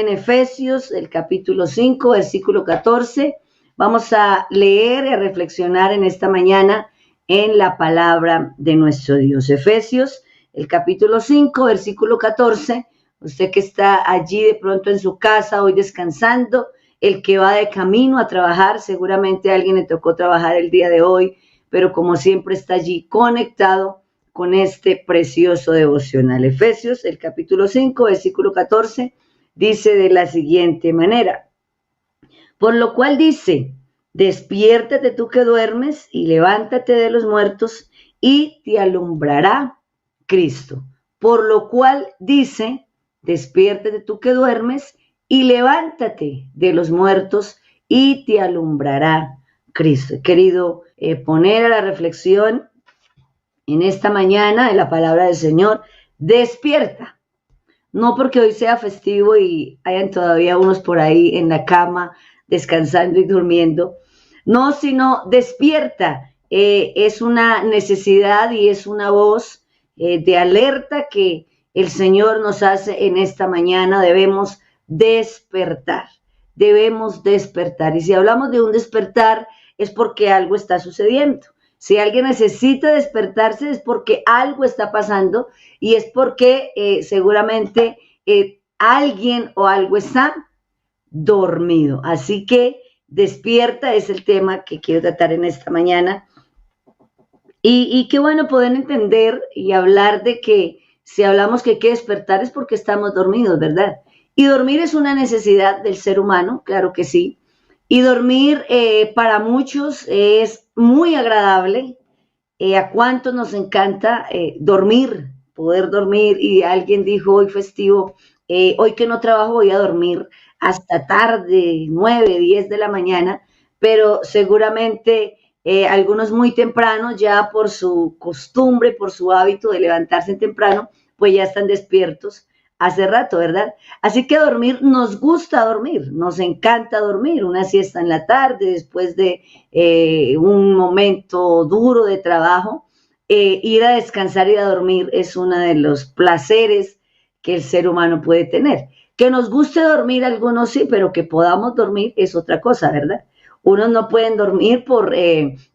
En Efesios, el capítulo 5, versículo 14, vamos a leer y a reflexionar en esta mañana en la palabra de nuestro Dios. Efesios, el capítulo 5, versículo 14, usted que está allí de pronto en su casa hoy descansando, el que va de camino a trabajar, seguramente a alguien le tocó trabajar el día de hoy, pero como siempre está allí conectado con este precioso devocional. Efesios, el capítulo 5, versículo 14, dice de la siguiente manera: por lo cual dice, despiértate tú que duermes y levántate de los muertos y te alumbrará Cristo. Por lo cual dice, despiértate tú que duermes y levántate de los muertos y te alumbrará Cristo. He querido poner a la reflexión en esta mañana de la palabra del Señor, despierta. No porque hoy sea festivo y hayan todavía unos por ahí en la cama descansando y durmiendo. No, sino despierta. Es una necesidad y es una voz de alerta que el Señor nos hace en esta mañana. Debemos despertar. Debemos despertar. Y si hablamos de un despertar es porque algo está sucediendo. Si alguien necesita despertarse es porque algo está pasando y es porque seguramente alguien o algo está dormido. Así que despierta es el tema que quiero tratar en esta mañana. Y qué bueno poder entender y hablar de que si hablamos que hay que despertar es porque estamos dormidos, ¿verdad? Y dormir es una necesidad del ser humano, claro que sí. Y dormir para muchos es muy agradable. ¿A cuántos nos encanta dormir, poder dormir? Y alguien dijo hoy festivo, hoy que no trabajo voy a dormir hasta tarde, 9, 10 de la mañana, pero seguramente algunos muy temprano, ya por su costumbre, por su hábito de levantarse temprano, pues ya están despiertos hace rato, ¿verdad? Así que dormir, nos gusta dormir, nos encanta dormir, una siesta en la tarde después de un momento duro de trabajo, ir a descansar y a dormir es uno de los placeres que el ser humano puede tener. Que nos guste dormir algunos sí, pero que podamos dormir es otra cosa, ¿verdad? Unos no pueden dormir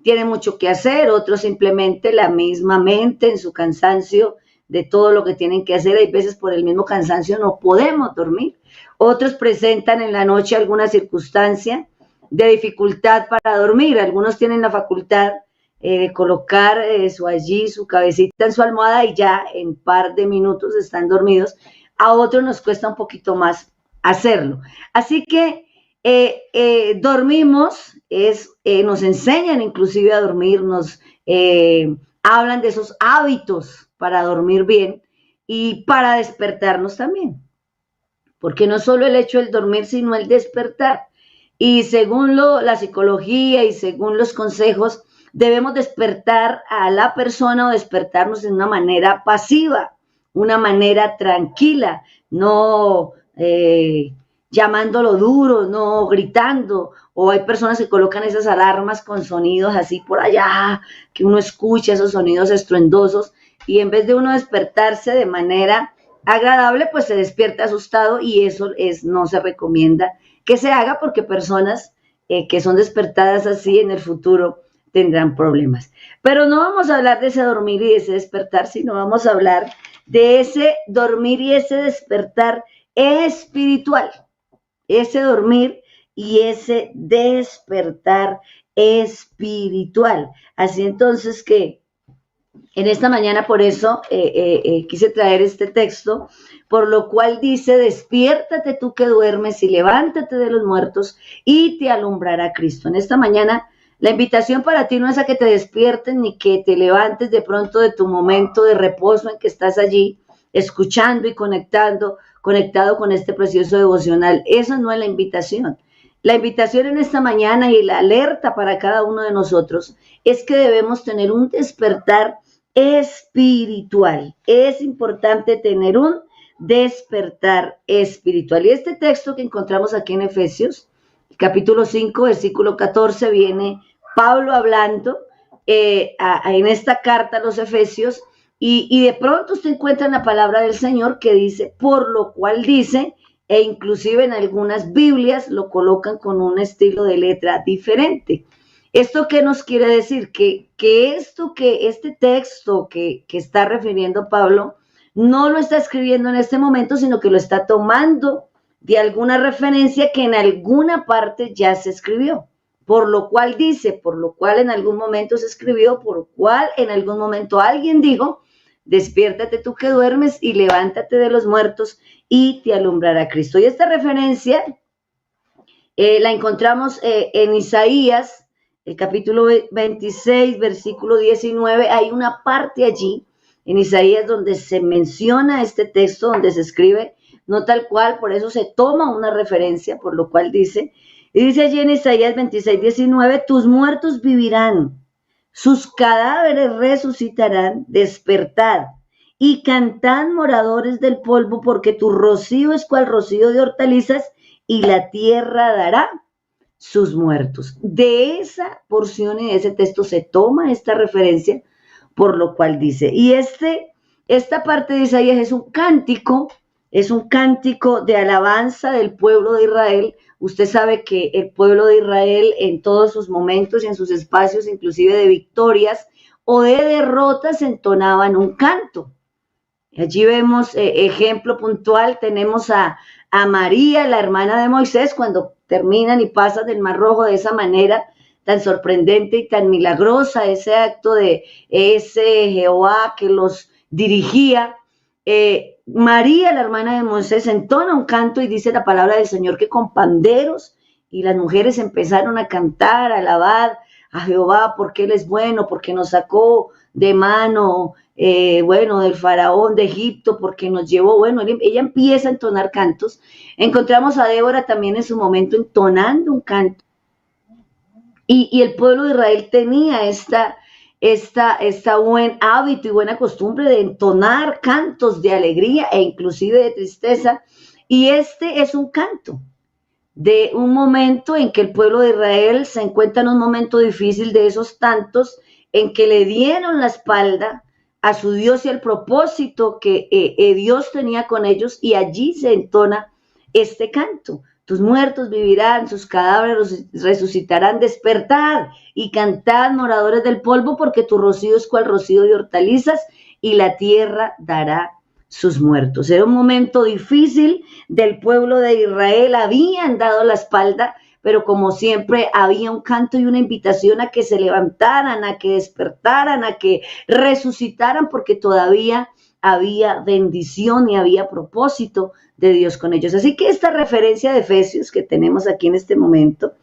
tienen mucho que hacer, otros simplemente la misma mente en su cansancio de todo lo que tienen que hacer. Hay veces por el mismo cansancio no podemos dormir. Otros presentan en la noche alguna circunstancia de dificultad para dormir. Algunos tienen la facultad de colocar su cabecita en su almohada y ya en par de minutos están dormidos. A otros nos cuesta un poquito más hacerlo. Así que dormimos, nos enseñan inclusive a dormir, nos hablan de esos hábitos para dormir bien y para despertarnos también. Porque no solo el hecho del dormir, sino el despertar. Y según la psicología y según los consejos, debemos despertar a la persona o despertarnos de una manera pasiva, una manera tranquila, no llamándolo duro, no gritando. O hay personas que colocan esas alarmas con sonidos así por allá, que uno escucha esos sonidos estruendosos y en vez de uno despertarse de manera agradable, pues se despierta asustado y eso no se recomienda que se haga porque personas que son despertadas así en el futuro tendrán problemas. Pero no vamos a hablar de ese dormir y de ese despertar, sino vamos a hablar de ese dormir y ese despertar espiritual. Ese dormir y ese despertar espiritual. Así entonces que en esta mañana por eso quise traer este texto, por lo cual dice, despiértate tú que duermes y levántate de los muertos y te alumbrará Cristo. En esta mañana la invitación para ti no es a que te despiertes ni que te levantes de pronto de tu momento de reposo en que estás allí escuchando y conectado con este precioso devocional. Eso no es la invitación. La invitación en esta mañana y la alerta para cada uno de nosotros es que debemos tener un despertar espiritual. Es importante tener un despertar espiritual. Y este texto que encontramos aquí en Efesios, capítulo 5, versículo 14, viene Pablo hablando en esta carta a los Efesios y de pronto usted encuentra en la palabra del Señor que dice, por lo cual dice, e inclusive en algunas Biblias lo colocan con un estilo de letra diferente. ¿Esto qué nos quiere decir? Que este texto que está refiriendo Pablo no lo está escribiendo en este momento, sino que lo está tomando de alguna referencia que en alguna parte ya se escribió. Por lo cual dice, por lo cual en algún momento se escribió, por lo cual en algún momento alguien dijo, despiértate tú que duermes y levántate de los muertos y te alumbrará Cristo. Y esta referencia la encontramos en Isaías, el capítulo 26, versículo 19. Hay una parte allí en Isaías donde se menciona este texto, donde se escribe, no tal cual, por eso se toma una referencia, por lo cual dice, y dice allí en Isaías 26, 19, tus muertos vivirán, sus cadáveres resucitarán, despertad, y cantad moradores del polvo, porque tu rocío es cual rocío de hortalizas, y la tierra dará sus muertos. De esa porción y de ese texto se toma esta referencia, por lo cual dice, y esta parte de Isaías es un cántico de alabanza del pueblo de Israel. Usted sabe que el pueblo de Israel en todos sus momentos y en sus espacios, inclusive de victorias o de derrotas, entonaban un canto. Allí vemos ejemplo puntual, tenemos a María, la hermana de Moisés, cuando terminan y pasan del Mar Rojo de esa manera tan sorprendente y tan milagrosa, ese acto de ese Jehová que los dirigía. María, la hermana de Moisés, entona un canto y dice la palabra del Señor que con panderos, y las mujeres empezaron a cantar, a alabar a Jehová porque Él es bueno, porque nos sacó de mano, del faraón de Egipto, porque nos llevó, ella empieza a entonar cantos. Encontramos a Débora también en su momento entonando un canto. Y el pueblo de Israel tenía esta buen hábito y buena costumbre de entonar cantos de alegría e inclusive de tristeza, y este es un canto de un momento en que el pueblo de Israel se encuentra en un momento difícil, de esos tantos en que le dieron la espalda a su Dios y al propósito que Dios tenía con ellos, y allí se entona este canto. Tus muertos vivirán, sus cadáveres resucitarán, despertad y cantad moradores del polvo, porque tu rocío es cual rocío de hortalizas, y la tierra dará sus muertos. Era un momento difícil del pueblo de Israel, habían dado la espalda, pero como siempre había un canto y una invitación a que se levantaran, a que despertaran, a que resucitaran, porque todavía había bendición y había propósito de Dios con ellos. Así que esta referencia de Efesios que tenemos aquí en este momento,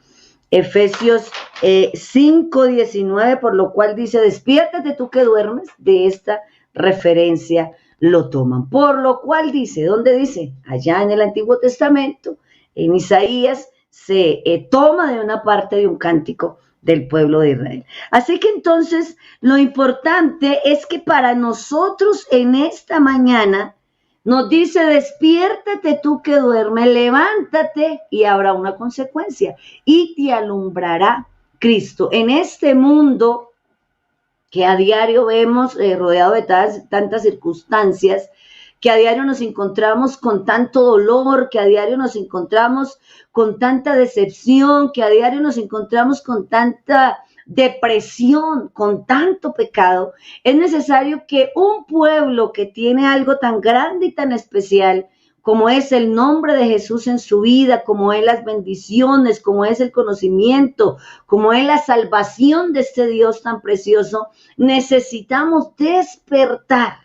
Efesios 5:19, por lo cual dice, despiértate tú que duermes, de esta referencia lo toman. Por lo cual dice, ¿dónde dice? Allá en el Antiguo Testamento, en Isaías, se toma de una parte de un cántico del pueblo de Israel. Así que entonces lo importante es que para nosotros en esta mañana nos dice, despiértate tú que duermes, levántate, y habrá una consecuencia, y te alumbrará Cristo. En este mundo que a diario vemos rodeado de tantas circunstancias, que a diario nos encontramos con tanto dolor, que a diario nos encontramos con tanta decepción, que a diario nos encontramos con tanta depresión, con tanto pecado, es necesario que un pueblo que tiene algo tan grande y tan especial, como es el nombre de Jesús en su vida, como es las bendiciones, como es el conocimiento, como es la salvación de este Dios tan precioso, necesitamos despertar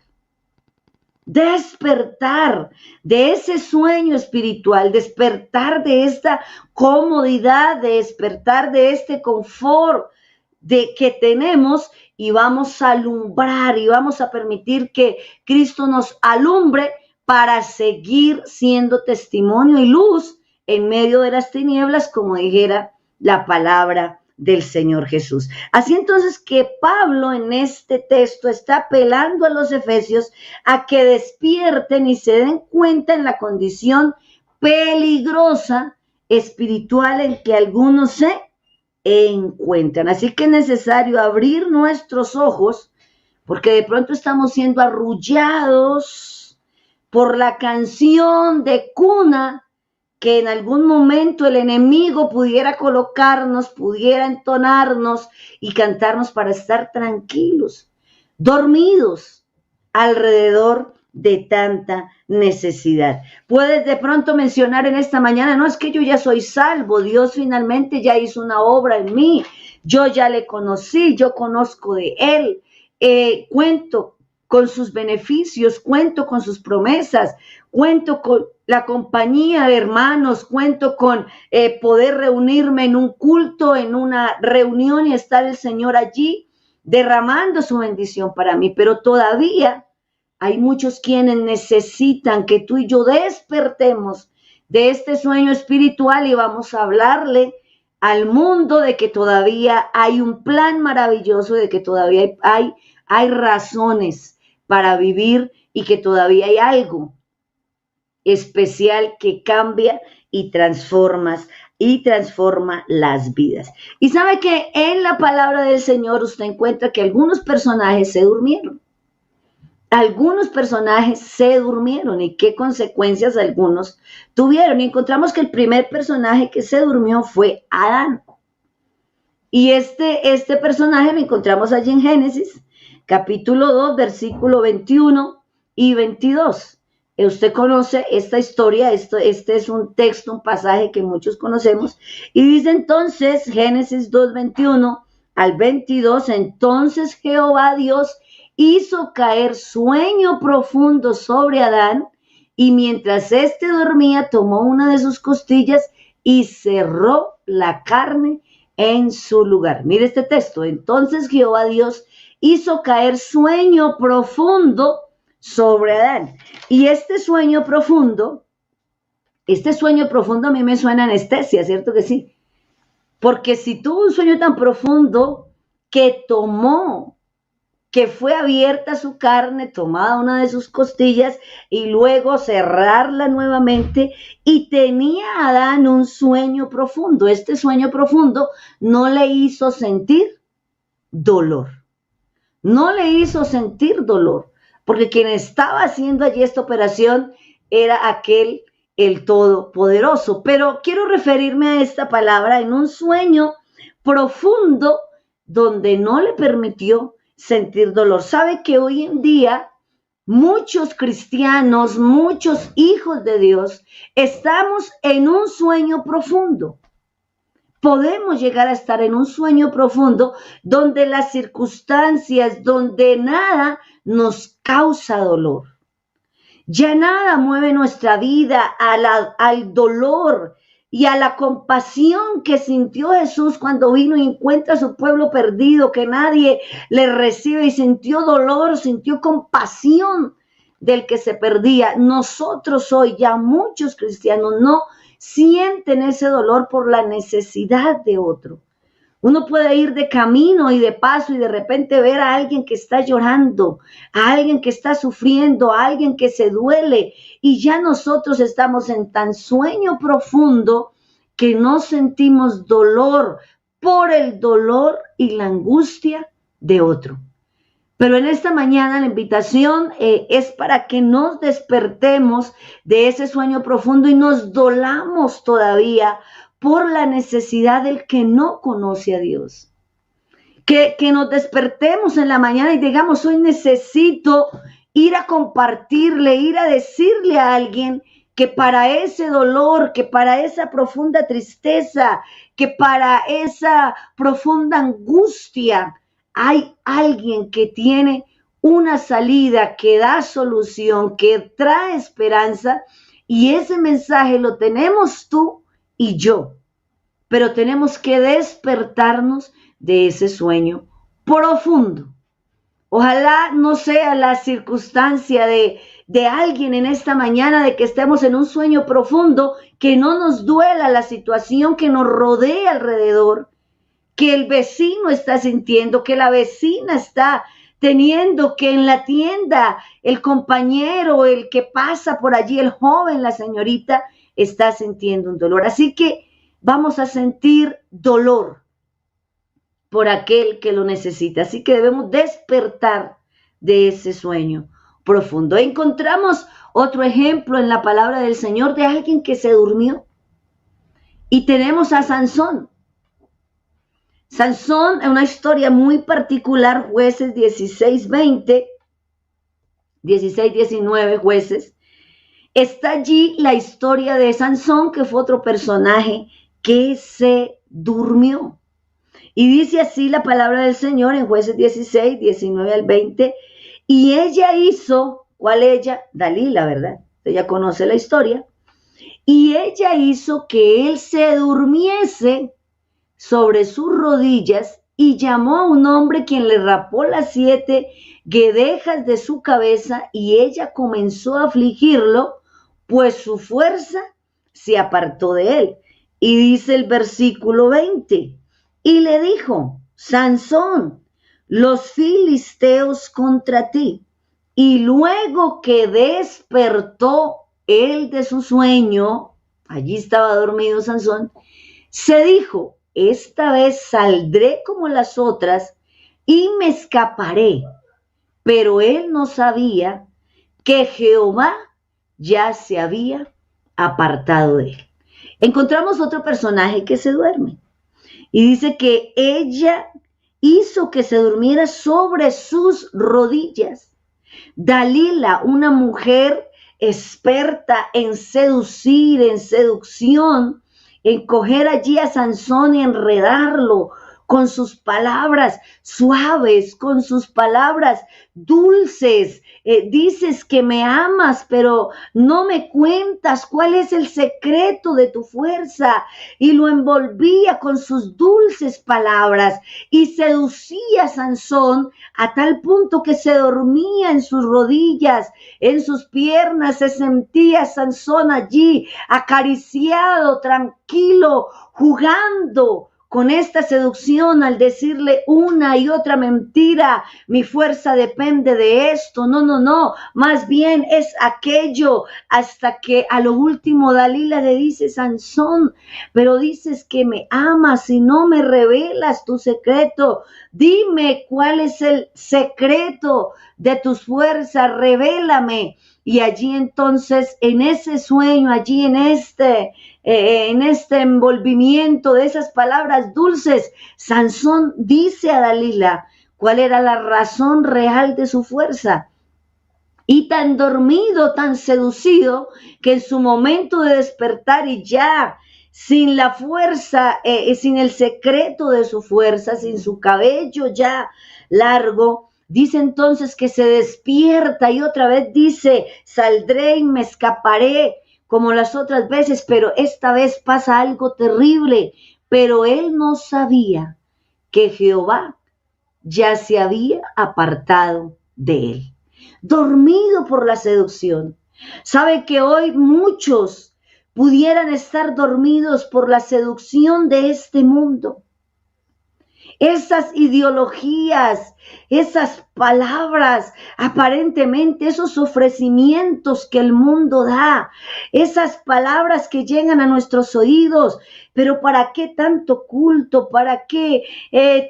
de ese sueño espiritual, despertar de esta comodidad, despertar de este confort de que tenemos, y vamos a alumbrar y vamos a permitir que Cristo nos alumbre para seguir siendo testimonio y luz en medio de las tinieblas, como dijera la palabra del Señor Jesús. Así entonces que Pablo en este texto está apelando a los efesios a que despierten y se den cuenta en la condición peligrosa espiritual en que algunos se encuentran. Así que es necesario abrir nuestros ojos, porque de pronto estamos siendo arrullados por la canción de cuna que en algún momento el enemigo pudiera colocarnos, pudiera entonarnos y cantarnos para estar tranquilos, dormidos alrededor de tanta necesidad. Puedes de pronto mencionar en esta mañana, no es que yo ya soy salvo, Dios finalmente ya hizo una obra en mí, yo ya le conocí, yo conozco de Él, cuento con sus beneficios, cuento con sus promesas, cuento con la compañía de hermanos, cuento con poder reunirme en un culto, en una reunión y estar el Señor allí derramando su bendición para mí, pero todavía hay muchos quienes necesitan que tú y yo despertemos de este sueño espiritual y vamos a hablarle al mundo de que todavía hay un plan maravilloso, de que todavía hay razones para vivir y que todavía hay algo especial que cambia y transforma las vidas. Y sabe que en la palabra del Señor usted encuentra que algunos personajes se durmieron. Algunos personajes se durmieron y qué consecuencias algunos tuvieron. Y encontramos que el primer personaje que se durmió fue Adán. Y este personaje lo encontramos allí en Génesis, capítulo 2, versículo 21 y 22. Usted conoce esta historia, este es un texto, un pasaje que muchos conocemos. Y dice entonces, Génesis 2, 21 al 22, entonces Jehová Dios hizo caer sueño profundo sobre Adán, y mientras éste dormía, tomó una de sus costillas y cerró la carne en su lugar. Mire este texto. Entonces Jehová Dios hizo caer sueño profundo sobre Adán. Y este sueño profundo a mí me suena a anestesia, ¿cierto que sí? Porque si tuvo un sueño tan profundo que fue abierta su carne, tomada una de sus costillas y luego cerrarla nuevamente, y tenía Adán un sueño profundo. Este sueño profundo no le hizo sentir dolor. No le hizo sentir dolor, porque quien estaba haciendo allí esta operación era aquel, el Todopoderoso. Pero quiero referirme a esta palabra en un sueño profundo donde no le permitió sentir dolor. Sabe que hoy en día muchos cristianos, muchos hijos de Dios, estamos en un sueño profundo. Podemos llegar a estar en un sueño profundo donde las circunstancias, donde nada nos causa dolor. Ya nada mueve nuestra vida al dolor y a la compasión que sintió Jesús cuando vino y encuentra a su pueblo perdido, que nadie le recibe, y sintió dolor, sintió compasión del que se perdía. Nosotros hoy, ya muchos cristianos, no sienten ese dolor por la necesidad de otro. Uno puede ir de camino y de paso y de repente ver a alguien que está llorando, a alguien que está sufriendo, a alguien que se duele, y ya nosotros estamos en tan sueño profundo que no sentimos dolor por el dolor y la angustia de otro. Pero en esta mañana la invitación es para que nos despertemos de ese sueño profundo y nos dolamos todavía por la necesidad del que no conoce a Dios. Que nos despertemos en la mañana y digamos, hoy necesito ir a compartirle, ir a decirle a alguien que para ese dolor, que para esa profunda tristeza, que para esa profunda angustia, hay alguien que tiene una salida, que da solución, que trae esperanza, y ese mensaje lo tenemos tú y yo, pero tenemos que despertarnos de ese sueño profundo. Ojalá no sea la circunstancia de alguien en esta mañana de que estemos en un sueño profundo, que no nos duela la situación que nos rodea alrededor, que el vecino está sintiendo, que la vecina está teniendo, que en la tienda el compañero, el que pasa por allí, el joven, la señorita, está sintiendo un dolor. Así que vamos a sentir dolor por aquel que lo necesita. Así que debemos despertar de ese sueño profundo. Encontramos otro ejemplo en la palabra del Señor de alguien que se durmió. Y tenemos a Sansón. Sansón, es una historia muy particular, Jueces 16, 20, 16, 19 Jueces. Está allí la historia de Sansón, que fue otro personaje que se durmió. Y dice así la palabra del Señor en Jueces 16, 19 al 20. Y ella hizo, ¿cuál ella? Dalila, ¿verdad? Ella conoce la historia. Y ella hizo que él se durmiese sobre sus rodillas y llamó a un hombre quien le rapó las 7 guedejas de su cabeza, y ella comenzó a afligirlo, pues su fuerza se apartó de él. Y dice el versículo 20, y le dijo: Sansón, los filisteos contra ti. Y luego que despertó él de su sueño, allí estaba dormido Sansón, se dijo: esta vez saldré como las otras y me escaparé. Pero él no sabía que Jehová ya se había apartado de él. Encontramos otro personaje que se duerme. Y dice que ella hizo que se durmiera sobre sus rodillas. Dalila, una mujer experta en seducir, en seducción, en coger allí a Sansón y enredarlo con sus palabras suaves, con sus palabras dulces. Dices que me amas, pero no me cuentas cuál es el secreto de tu fuerza. Y lo envolvía con sus dulces palabras y seducía a Sansón a tal punto que se dormía en sus rodillas, en sus piernas. Se sentía Sansón allí acariciado, tranquilo, jugando con esta seducción al decirle una y otra mentira. Mi fuerza depende de esto. No, más bien es aquello, hasta que a lo último Dalila le dice: Sansón, pero dices que me amas y no me revelas tu secreto. Dime cuál es el secreto de tus fuerzas, revélame. Y allí entonces, en ese sueño, allí en este envolvimiento de esas palabras dulces, Sansón dice a Dalila cuál era la razón real de su fuerza. Y tan dormido, tan seducido, que en su momento de despertar y ya sin la fuerza, sin el secreto de su fuerza, sin su cabello ya largo, dice entonces que se despierta y otra vez dice: saldré y me escaparé como las otras veces, pero esta vez pasa algo terrible. Pero él no sabía que Jehová ya se había apartado de él, dormido por la seducción. Sabe que hoy muchos pudieran estar dormidos por la seducción de este mundo. Esas ideologías, esas palabras, aparentemente esos ofrecimientos que el mundo da, esas palabras que llegan a nuestros oídos. Pero ¿para qué tanto culto? ¿Para qué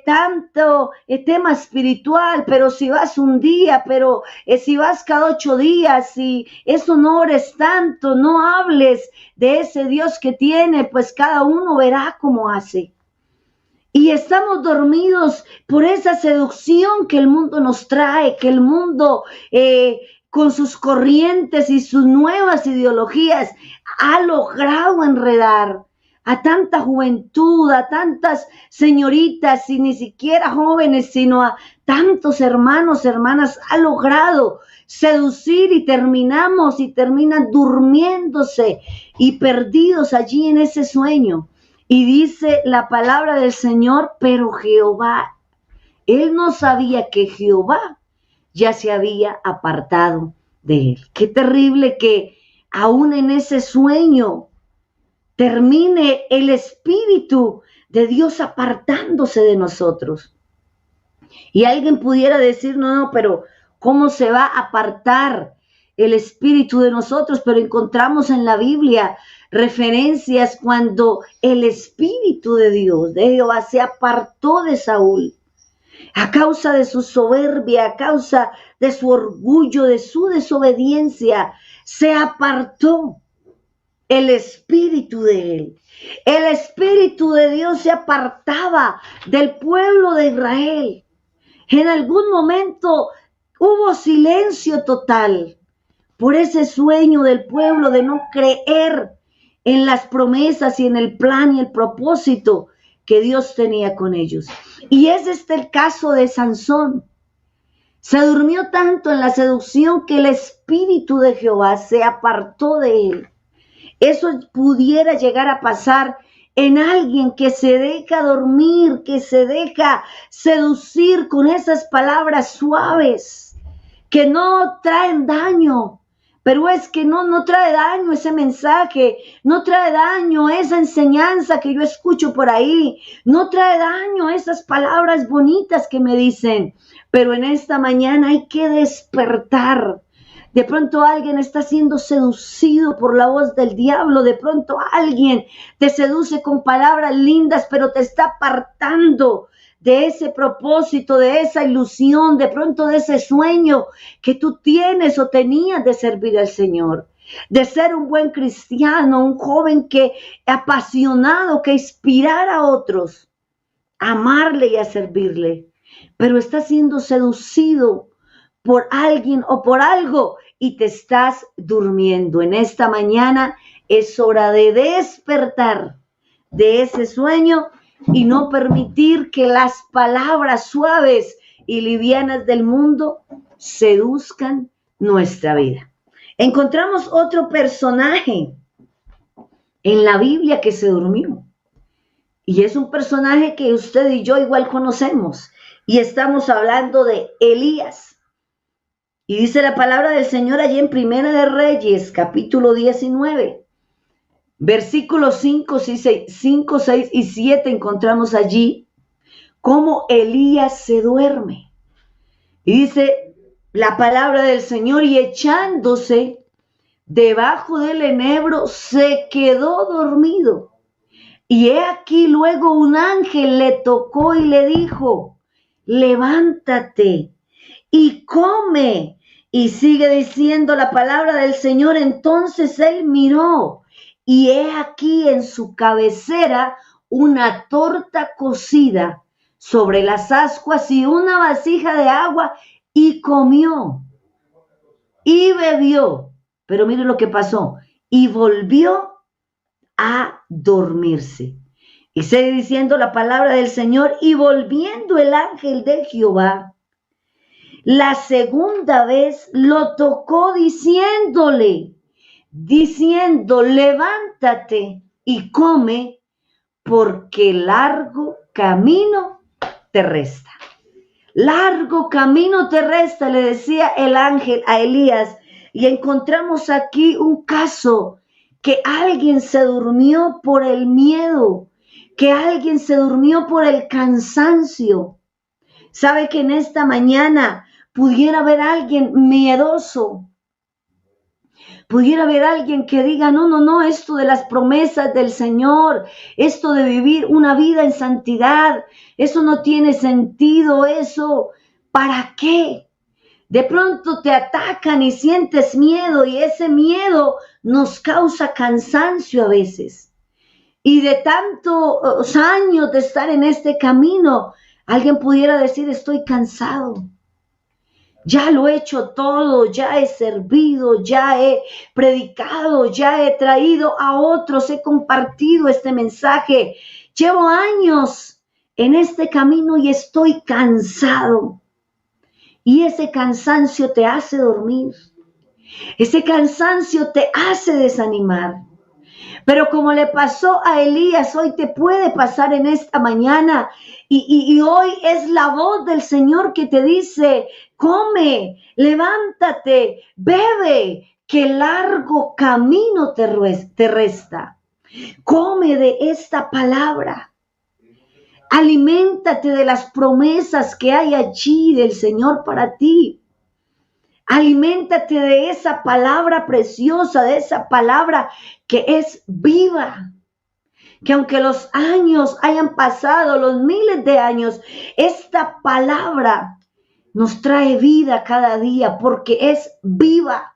tanto tema espiritual? Pero si vas un día, pero si vas cada 8 días, si eso no ores tanto, no hables de ese Dios que tiene, pues cada uno verá cómo hace. Y estamos dormidos por esa seducción que el mundo nos trae, que el mundo con sus corrientes y sus nuevas ideologías ha logrado enredar a tanta juventud, a tantas señoritas, y ni siquiera jóvenes, sino a tantos hermanos, hermanas. Ha logrado seducir y terminan durmiéndose y perdidos allí en ese sueño. Y dice la palabra del Señor: pero Jehová, él no sabía que Jehová ya se había apartado de él. Qué terrible que aún en ese sueño termine el Espíritu de Dios apartándose de nosotros. Y alguien pudiera decir: no, pero ¿cómo se va a apartar el Espíritu de nosotros? Pero encontramos en la Biblia referencias cuando el Espíritu de Dios, de Jehová, se apartó de Saúl a causa de su soberbia, a causa de su orgullo, de su desobediencia. Se apartó. el espíritu de él. El espíritu de Dios se apartaba del pueblo de Israel. En algún momento hubo silencio total por ese sueño del pueblo de no creer en las promesas y en el plan y el propósito que Dios tenía con ellos. Y es el caso de Sansón. Se durmió tanto en la seducción que el espíritu de Jehová se apartó de él. Eso pudiera llegar a pasar en alguien que se deja dormir, que se deja seducir con esas palabras suaves, que no traen daño. Pero es que no trae daño ese mensaje, no trae daño esa enseñanza que yo escucho por ahí, no trae daño esas palabras bonitas que me dicen. Pero en esta mañana hay que despertar. De pronto alguien está siendo seducido por la voz del diablo. De pronto alguien te seduce con palabras lindas, pero te está apartando de ese propósito, de esa ilusión, de pronto de ese sueño que tú tienes o tenías de servir al Señor, de ser un buen cristiano, un joven que apasionado, que inspirara a otros a amarle y a servirle, pero estás siendo seducido por alguien o por algo y te estás durmiendo. En esta mañana es hora de despertar de ese sueño y no permitir que las palabras suaves y livianas del mundo seduzcan nuestra vida. Encontramos otro personaje en la Biblia que se durmió. Y es un personaje que usted y yo igual conocemos. Y estamos hablando de Elías. Y dice la palabra del Señor allí en Primera de Reyes, capítulo 19. Versículos 5, 6 y 7 encontramos allí cómo Elías se duerme. Y dice la palabra del Señor, y echándose debajo del enebro se quedó dormido. Y he aquí luego un ángel le tocó y le dijo, levántate y come. Y sigue diciendo la palabra del Señor, entonces él miró. Y he aquí en su cabecera una torta cocida sobre las ascuas y una vasija de agua, y comió y bebió. Pero mire lo que pasó, y volvió a dormirse. Y sigue diciendo la palabra del Señor, y volviendo el ángel de Jehová la segunda vez lo tocó diciendo, levántate y come, porque largo camino te resta. Largo camino te resta, le decía el ángel a Elías. Y encontramos aquí un caso que alguien se durmió por el miedo, que alguien se durmió por el cansancio. Sabe que en esta mañana pudiera haber alguien miedoso, pudiera haber alguien que diga, no, esto de las promesas del Señor, esto de vivir una vida en santidad, eso no tiene sentido, eso, ¿para qué? De pronto te atacan y sientes miedo, y ese miedo nos causa cansancio a veces. Y de tantos años de estar en este camino, alguien pudiera decir, estoy cansado. Ya lo he hecho todo, ya he servido, ya he predicado, ya he traído a otros, he compartido este mensaje. Llevo años en este camino y estoy cansado. Y ese cansancio te hace dormir. Ese cansancio te hace desanimar. Pero como le pasó a Elías, hoy te puede pasar en esta mañana. Y hoy es la voz del Señor que te dice, come, levántate, bebe, que largo camino te resta. Come de esta palabra. Aliméntate de las promesas que hay allí del Señor para ti. Aliméntate de esa palabra preciosa, de esa palabra que es viva. Que aunque los años hayan pasado, los miles de años, esta palabra nos trae vida cada día porque es viva.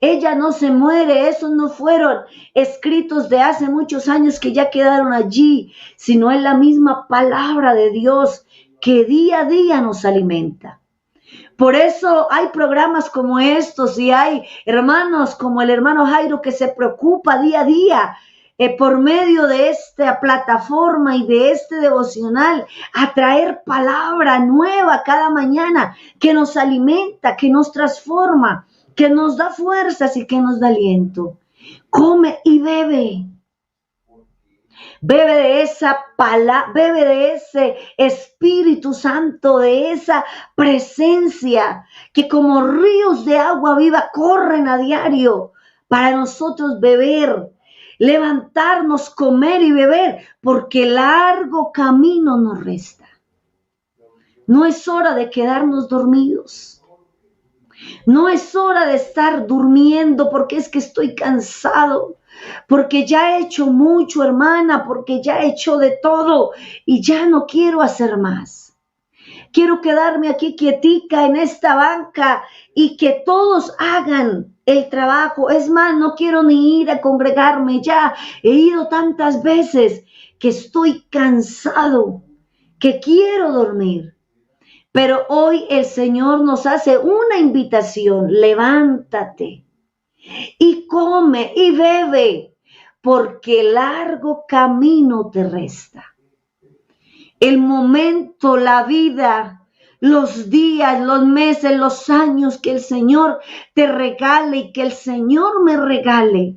Ella no se muere, esos no fueron escritos de hace muchos años que ya quedaron allí, sino es la misma palabra de Dios que día a día nos alimenta. Por eso hay programas como estos y hay hermanos como el hermano Jairo que se preocupa día a día por medio de esta plataforma y de este devocional a traer palabra nueva cada mañana que nos alimenta, que nos transforma, que nos da fuerzas y que nos da aliento. Come y bebe. Bebe de esa palabra, bebe de ese Espíritu Santo, de esa presencia que como ríos de agua viva corren a diario para nosotros beber, levantarnos, comer y beber, porque largo camino nos resta. No es hora de quedarnos dormidos. No es hora de estar durmiendo porque es que estoy cansado, porque ya he hecho mucho, hermana, porque ya he hecho de todo y ya no quiero hacer más. Quiero quedarme aquí quietica en esta banca y que todos hagan el trabajo. Es más, no quiero ni ir a congregarme ya. He ido tantas veces que estoy cansado, que quiero dormir. Pero hoy el Señor nos hace una invitación: levántate y come y bebe, porque largo camino te resta. El momento, la vida, los días, los meses, los años que el Señor te regale y que el Señor me regale.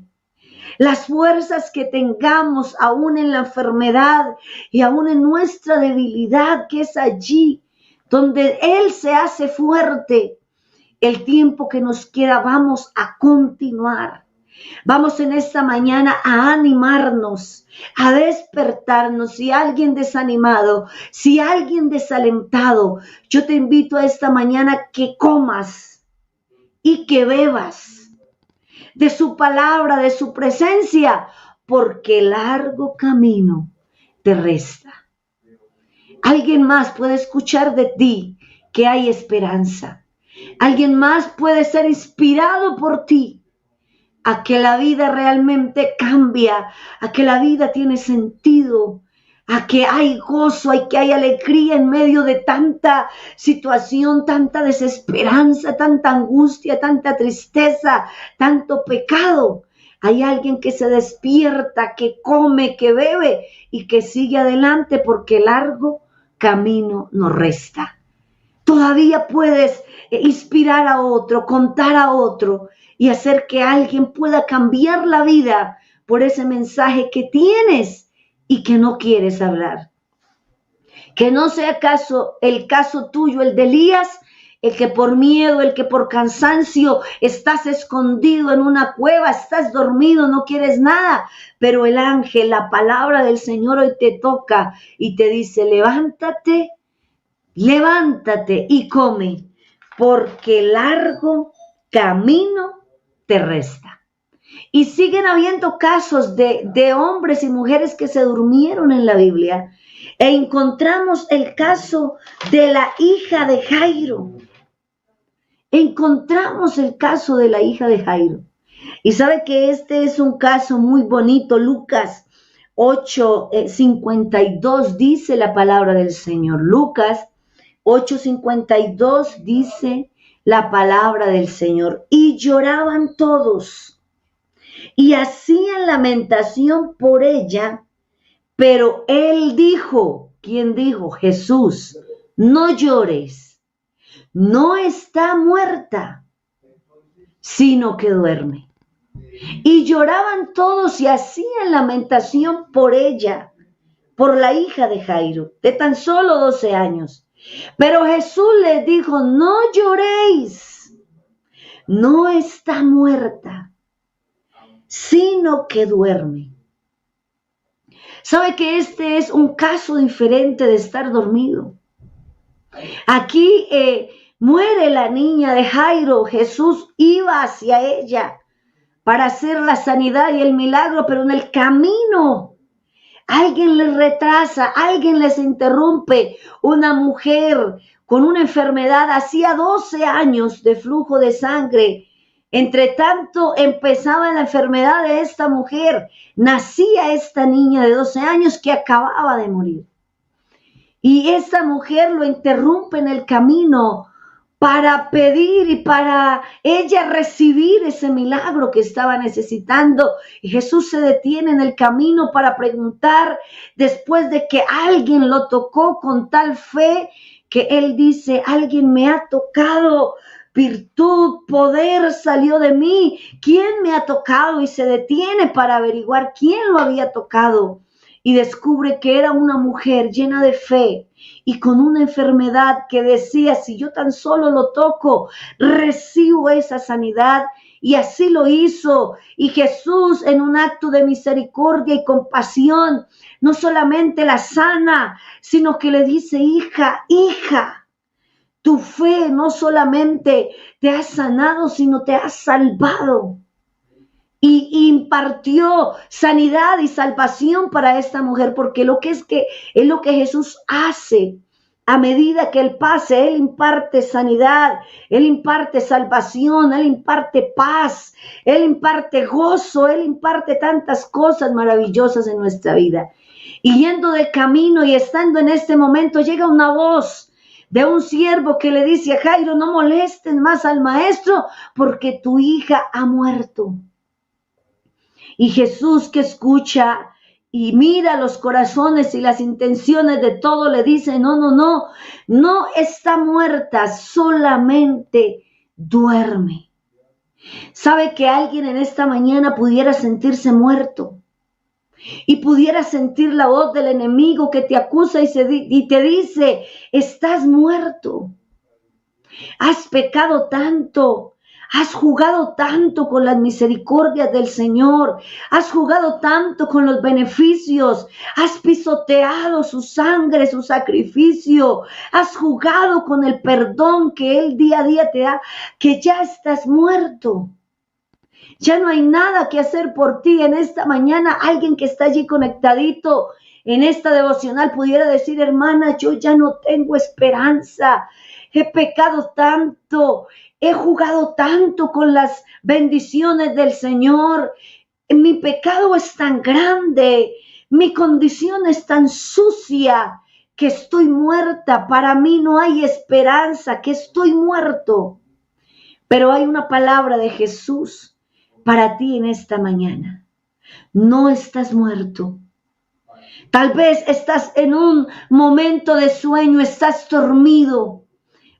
Las fuerzas que tengamos aún en la enfermedad y aún en nuestra debilidad, que es allí donde Él se hace fuerte. El tiempo que nos queda vamos a continuar. Vamos en esta mañana a animarnos, a despertarnos. Si alguien desanimado, si alguien desalentado, yo te invito a esta mañana que comas y que bebas de su palabra, de su presencia, porque largo camino te resta. Alguien más puede escuchar de ti que hay esperanza. Alguien más puede ser inspirado por ti a que la vida realmente cambia, a que la vida tiene sentido, a que hay gozo, a que hay alegría en medio de tanta situación, tanta desesperanza, tanta angustia, tanta tristeza, tanto pecado. Hay alguien que se despierta, que come, que bebe y que sigue adelante porque largo camino nos resta. Todavía puedes inspirar a otro, contar a otro y hacer que alguien pueda cambiar la vida por ese mensaje que tienes y que no quieres hablar. Que no sea el caso tuyo, el de Elías, el que por miedo, el que por cansancio estás escondido en una cueva, estás dormido, no quieres nada, pero el ángel, la palabra del Señor hoy te toca y te dice: levántate, levántate y come, porque largo camino te resta. Y siguen habiendo casos de hombres y mujeres que se durmieron en la Biblia. E encontramos el caso de la hija de Jairo. Encontramos el caso de la hija de Jairo. Y sabe que este es un caso muy bonito. Lucas 8:52 dice la palabra del Señor. Lucas 8:52 dice la palabra del Señor. Y lloraban todos y hacían lamentación por ella, pero él dijo, ¿quién dijo? Jesús: no llores, no está muerta, sino que duerme. Y lloraban todos y hacían lamentación por ella, por la hija de Jairo, de tan solo 12 años. Pero Jesús les dijo: no lloréis, no está muerta, sino que duerme. ¿Sabe que este es un caso diferente de estar dormido? Aquí muere la niña de Jairo. Jesús iba hacia ella para hacer la sanidad y el milagro, pero en el camino alguien les retrasa, alguien les interrumpe. Una mujer con una enfermedad hacía 12 años de flujo de sangre Entre tanto, empezaba la enfermedad de esta mujer. Nacía esta niña de 12 años que acababa de morir. Y esta mujer lo interrumpe en el camino para pedir y para ella recibir ese milagro que estaba necesitando. Y Jesús se detiene en el camino para preguntar, después de que alguien lo tocó con tal fe, que él dice: alguien me ha tocado, virtud, poder salió de mí. ¿Quién me ha tocado? Y se detiene para averiguar quién lo había tocado. Y descubre que era una mujer llena de fe y con una enfermedad que decía: si yo tan solo lo toco, recibo esa sanidad. Y así lo hizo. Y Jesús, en un acto de misericordia y compasión, no solamente la sana, sino que le dice: hija, tu fe no solamente te ha sanado, sino te ha salvado. Y impartió sanidad y salvación para esta mujer, porque es lo que Jesús hace. A medida que Él pase, Él imparte sanidad, Él imparte salvación, Él imparte paz, Él imparte gozo, Él imparte tantas cosas maravillosas en nuestra vida. Y yendo de camino y estando en este momento, llega una voz de un siervo que le dice a Jairo: no molestes más al maestro, porque tu hija ha muerto. Y Jesús, que escucha y mira los corazones y las intenciones de todo, le dice: no está muerta, solamente duerme. ¿Sabe que alguien en esta mañana pudiera sentirse muerto? Y pudiera sentir la voz del enemigo que te acusa y te dice: estás muerto. Has pecado tanto. Has jugado tanto con las misericordias del Señor. Has jugado tanto con los beneficios. Has pisoteado su sangre, su sacrificio. Has jugado con el perdón que Él día a día te da, que ya estás muerto. Ya no hay nada que hacer por ti. En esta mañana, alguien que está allí conectadito en esta devocional pudiera decir: hermana, yo ya no tengo esperanza. He pecado tanto. He jugado tanto con las bendiciones del Señor. Mi pecado es tan grande. Mi condición es tan sucia que estoy muerta. Para mí no hay esperanza, que estoy muerto. Pero hay una palabra de Jesús para ti en esta mañana. No estás muerto. Tal vez estás en un momento de sueño, estás dormido.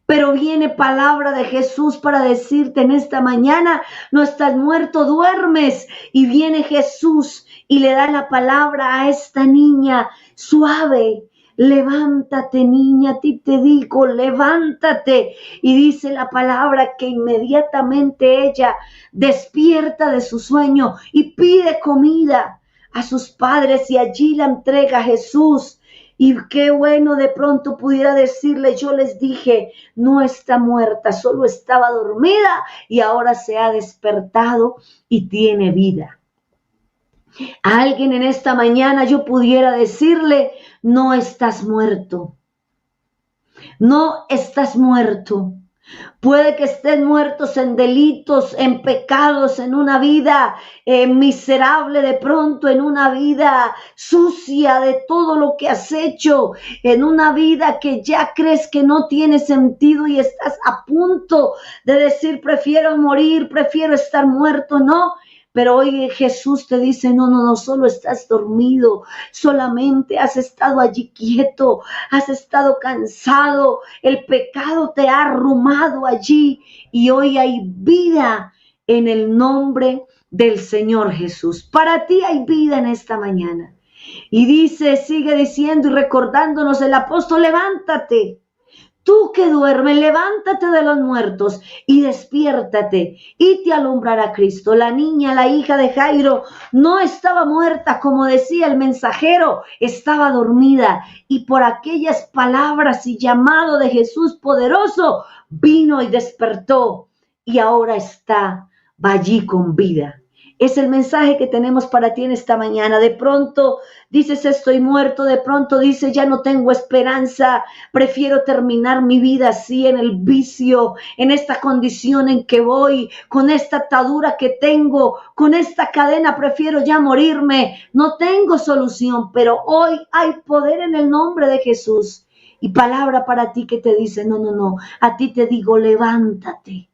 Pero viene palabra de Jesús para decirte en esta mañana: no estás muerto, duermes. Y viene Jesús y le da la palabra a esta niña suave: levántate, niña, a ti te digo, levántate. Y dice la palabra que inmediatamente ella despierta de su sueño y pide comida a sus padres, y allí la entrega a Jesús. Y qué bueno de pronto pudiera decirle: yo les dije, no está muerta, solo estaba dormida y ahora se ha despertado y tiene vida. A alguien en esta mañana yo pudiera decirle: no estás muerto. No estás muerto. Puede que estén muertos en delitos, en pecados, en una vida miserable de pronto, en una vida sucia de todo lo que has hecho, en una vida que ya crees que no tiene sentido y estás a punto de decir: prefiero morir, prefiero estar muerto. No. Pero hoy Jesús te dice: no, solo estás dormido, solamente has estado allí quieto, has estado cansado, el pecado te ha arrumado allí y hoy hay vida en el nombre del Señor Jesús. Para ti hay vida en esta mañana. Y dice, sigue diciendo y recordándonos el apóstol: levántate. Tú que duermes, levántate de los muertos y despiértate y te alumbrará Cristo. La niña, la hija de Jairo, no estaba muerta, como decía el mensajero, estaba dormida. Y por aquellas palabras y llamado de Jesús poderoso, vino y despertó. Y ahora está allí con vida. Es el mensaje que tenemos para ti en esta mañana. De pronto dices estoy muerto, de pronto dices ya no tengo esperanza, prefiero terminar mi vida así en el vicio, en esta condición en que voy, con esta atadura que tengo, con esta cadena, prefiero ya morirme, no tengo solución, pero hoy hay poder en el nombre de Jesús y palabra para ti que te dice, no, a ti te digo levántate.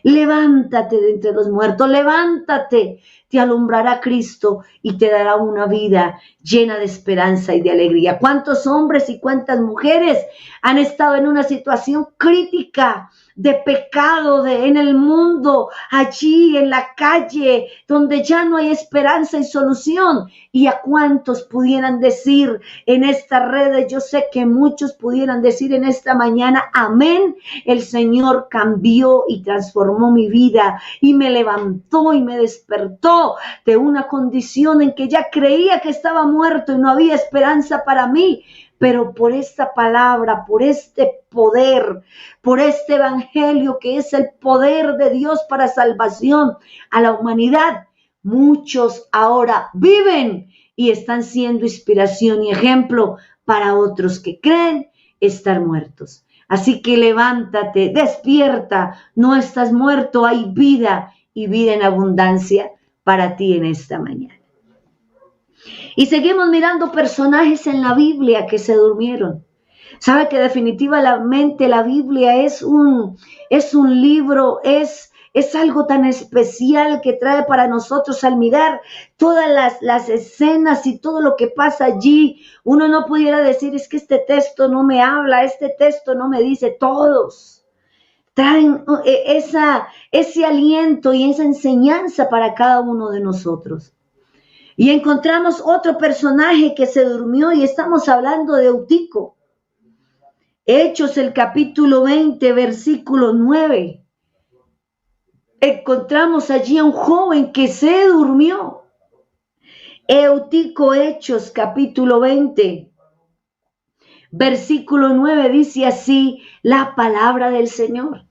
Levántate de entre los muertos, levántate, te alumbrará Cristo y te dará una vida llena de esperanza y de alegría. ¿Cuántos hombres y cuántas mujeres han estado en una situación crítica de pecado en el mundo, allí en la calle, donde ya no hay esperanza y solución? ¿Y a cuántos pudieran decir en estas redes? Yo sé que muchos pudieran decir en esta mañana, amén, el Señor cambió y transformó mi vida y me levantó y me despertó de una condición en que ya creía que estaba muerto y no había esperanza para mí. Pero por esta palabra, por este poder, por este evangelio que es el poder de Dios para salvación a la humanidad, muchos ahora viven y están siendo inspiración y ejemplo para otros que creen estar muertos. Así que levántate, despierta, no estás muerto, hay vida y vida en abundancia para ti en esta mañana. Y seguimos mirando personajes en la Biblia que se durmieron. Sabe que definitivamente la Biblia es un libro, es algo tan especial que trae para nosotros al mirar todas las escenas y todo lo que pasa allí. Uno no pudiera decir, es que este texto no me habla, este texto no me dice. Todos traen ese aliento y esa enseñanza para cada uno de nosotros. Y encontramos otro personaje que se durmió y estamos hablando de Eutico. Hechos, el capítulo 20, versículo 9. Encontramos allí a un joven que se durmió. Eutico, Hechos, capítulo 20, versículo 9, dice así la palabra del Señor.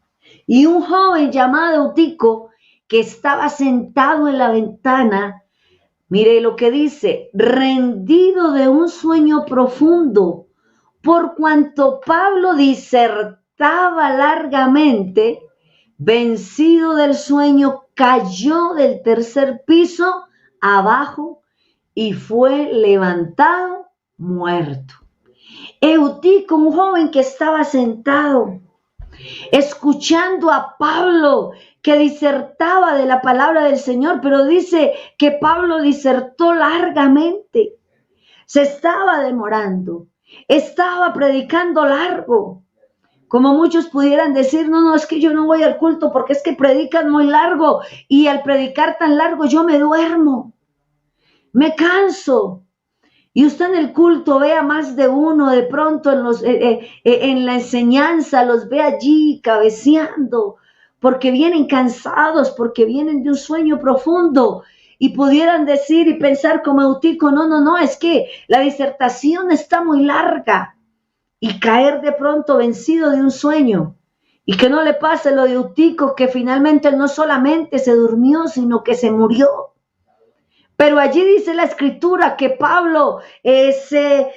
Y un joven llamado Eutico, que estaba sentado en la ventana, mire lo que dice, rendido de un sueño profundo, por cuanto Pablo disertaba largamente, vencido del sueño, cayó del tercer piso abajo y fue levantado muerto. Eutico, un joven que estaba sentado, escuchando a Pablo, que disertaba de la palabra del Señor, pero dice que Pablo disertó largamente, se estaba demorando, estaba predicando largo, como muchos pudieran decir, no, es que yo no voy al culto porque es que predican muy largo y al predicar tan largo yo me duermo, me canso. Y usted en el culto ve a más de uno, de pronto en la enseñanza los ve allí cabeceando, porque vienen cansados, porque vienen de un sueño profundo. Y pudieran decir y pensar como Eutico, no, es que la disertación está muy larga. Y caer de pronto vencido de un sueño. Y que no le pase lo de Eutico, que finalmente no solamente se durmió, sino que se murió. Pero allí dice la escritura que Pablo se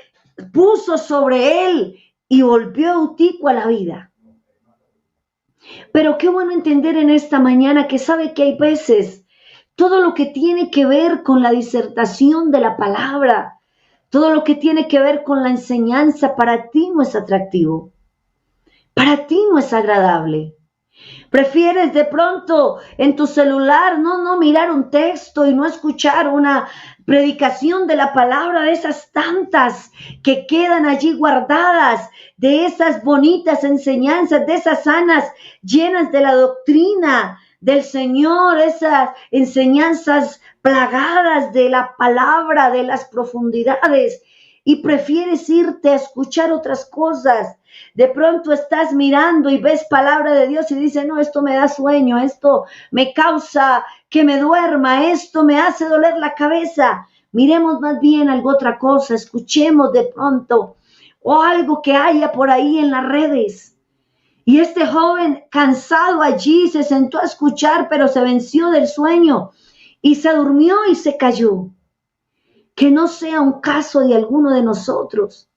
puso sobre él y volvió a Eutico a la vida. Pero qué bueno entender en esta mañana que sabe que hay veces todo lo que tiene que ver con la disertación de la palabra, todo lo que tiene que ver con la enseñanza, para ti no es atractivo, para ti no es agradable. Prefieres de pronto en tu celular no mirar un texto y no escuchar una predicación de la palabra, de esas tantas que quedan allí guardadas, de esas bonitas enseñanzas, de esas sanas llenas de la doctrina del Señor, esas enseñanzas plagadas de la palabra, de las profundidades, y prefieres irte a escuchar otras cosas. De pronto estás mirando y ves palabra de Dios y dices, no, esto me da sueño, esto me causa que me duerma, esto me hace doler la cabeza. Miremos más bien algo otra cosa, escuchemos de pronto o algo que haya por ahí en las redes. Y este joven cansado allí se sentó a escuchar, pero se venció del sueño y se durmió y se cayó. Que no sea un caso de alguno de nosotros,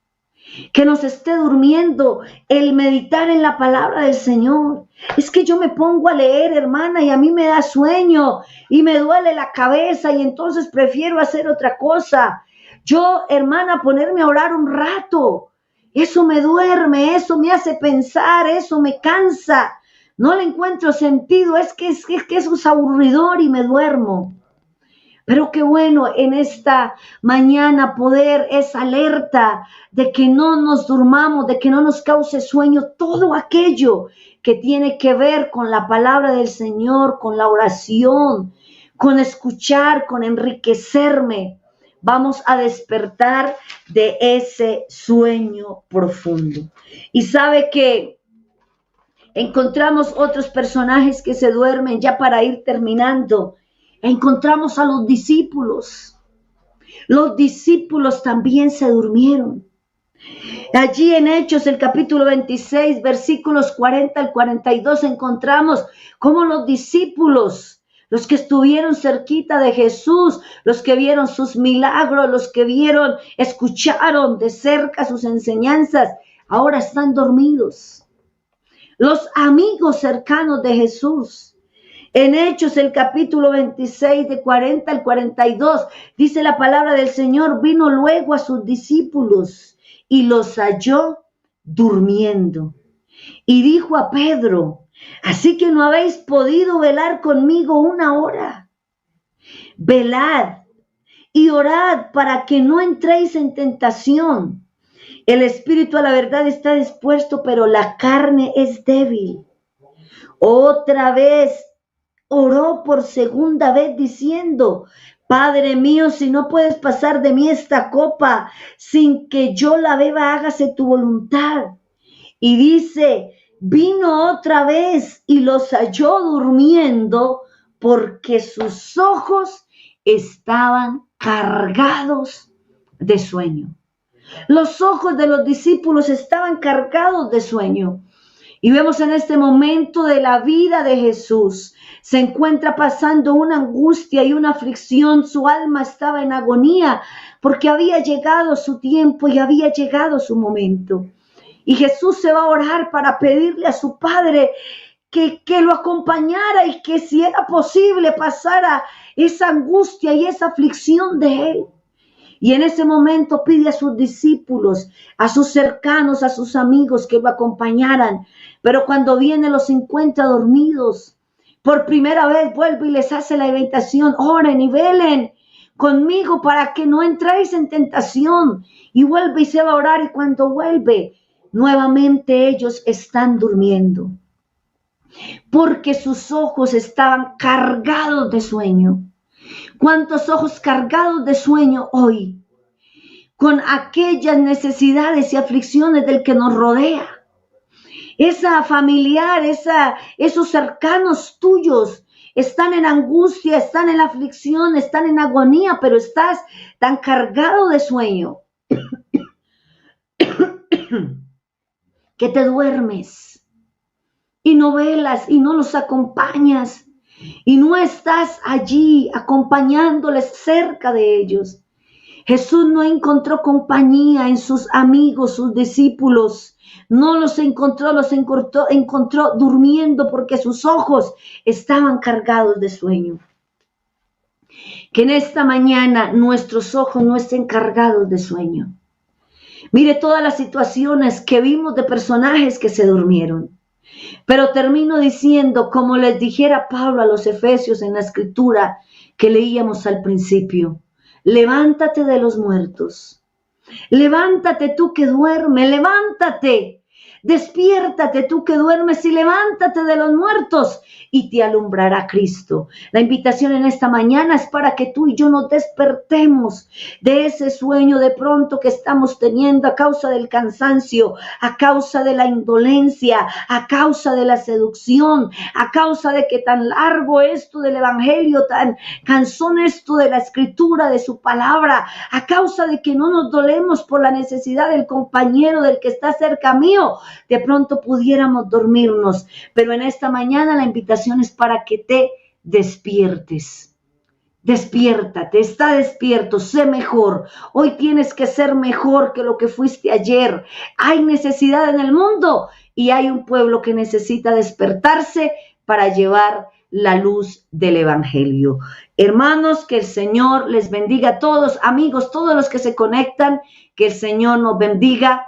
que nos esté durmiendo el meditar en la palabra del Señor. Es que yo me pongo a leer, hermana, y a mí me da sueño y me duele la cabeza y entonces prefiero hacer otra cosa. Yo, hermana, ponerme a orar un rato, eso me duerme, eso me hace pensar, eso me cansa. No le encuentro sentido, es que eso es aburridor y me duermo. Pero qué bueno en esta mañana poder esa alerta de que no nos durmamos, de que no nos cause sueño todo aquello que tiene que ver con la palabra del Señor, con la oración, con escuchar, con enriquecerme. Vamos a despertar de ese sueño profundo. Y sabe que encontramos otros personajes que se duermen ya para ir terminando. Encontramos a los discípulos. Los discípulos también se durmieron. Allí en Hechos, el capítulo 26, versículos 40 al 42, encontramos cómo los discípulos, los que estuvieron cerquita de Jesús, los que vieron sus milagros, los que vieron, escucharon de cerca sus enseñanzas, ahora están dormidos. Los amigos cercanos de Jesús. En Hechos, el capítulo 26, de 40 al 42, dice la palabra del Señor, vino luego a sus discípulos y los halló durmiendo. Y dijo a Pedro, así que no habéis podido velar conmigo una hora. Velad y orad para que no entréis en tentación. El espíritu a la verdad está dispuesto, pero la carne es débil. Otra vez oró por segunda vez diciendo, Padre mío, si no puedes pasar de mí esta copa sin que yo la beba, hágase tu voluntad. Y dice, vino otra vez y los halló durmiendo porque sus ojos estaban cargados de sueño. Los ojos de los discípulos estaban cargados de sueño. Y vemos en este momento de la vida de Jesús, se encuentra pasando una angustia y una aflicción. Su alma estaba en agonía porque había llegado su tiempo y había llegado su momento. Y Jesús se va a orar para pedirle a su Padre que lo acompañara y que si era posible pasara esa angustia y esa aflicción de él. Y en ese momento pide a sus discípulos, a sus cercanos, a sus amigos que lo acompañaran. Pero cuando viene los encuentra dormidos. Por primera vez vuelve y les hace la invitación, oren y velen conmigo para que no entréis en tentación. Y vuelve y se va a orar y cuando vuelve, nuevamente ellos están durmiendo. Porque sus ojos estaban cargados de sueño. ¿Cuántos ojos cargados de sueño hoy? Con aquellas necesidades y aflicciones del que nos rodea. Esa familiar, esos cercanos tuyos están en angustia, están en aflicción, están en agonía, pero estás tan cargado de sueño que te duermes y no velas y no los acompañas y no estás allí acompañándoles cerca de ellos. Jesús no encontró compañía en sus amigos, sus discípulos. No los encontró, encontró durmiendo porque sus ojos estaban cargados de sueño. Que en esta mañana nuestros ojos no estén cargados de sueño. Mire todas las situaciones que vimos de personajes que se durmieron. Pero termino diciendo, como les dijera Pablo a los Efesios en la escritura que leíamos al principio, levántate de los muertos. Levántate tú que duermes, levántate. Despiértate tú que duermes y levántate de los muertos y te alumbrará Cristo. La invitación en esta mañana es para que tú y yo nos despertemos de ese sueño de pronto que estamos teniendo a causa del cansancio, a causa de la indolencia, a causa de la seducción, a causa de que tan largo esto del evangelio, tan cansón esto de la escritura, de su palabra, a causa de que no nos dolemos por la necesidad del compañero, del que está cerca mío. De pronto pudiéramos dormirnos, pero en esta mañana la invitación es para que te despiertes. Despiértate, está despierto, sé mejor. Hoy tienes que ser mejor que lo que fuiste ayer. Hay necesidad en el mundo y hay un pueblo que necesita despertarse para llevar la luz del evangelio. Hermanos, que el Señor les bendiga a todos, amigos, todos los que se conectan, que el Señor nos bendiga.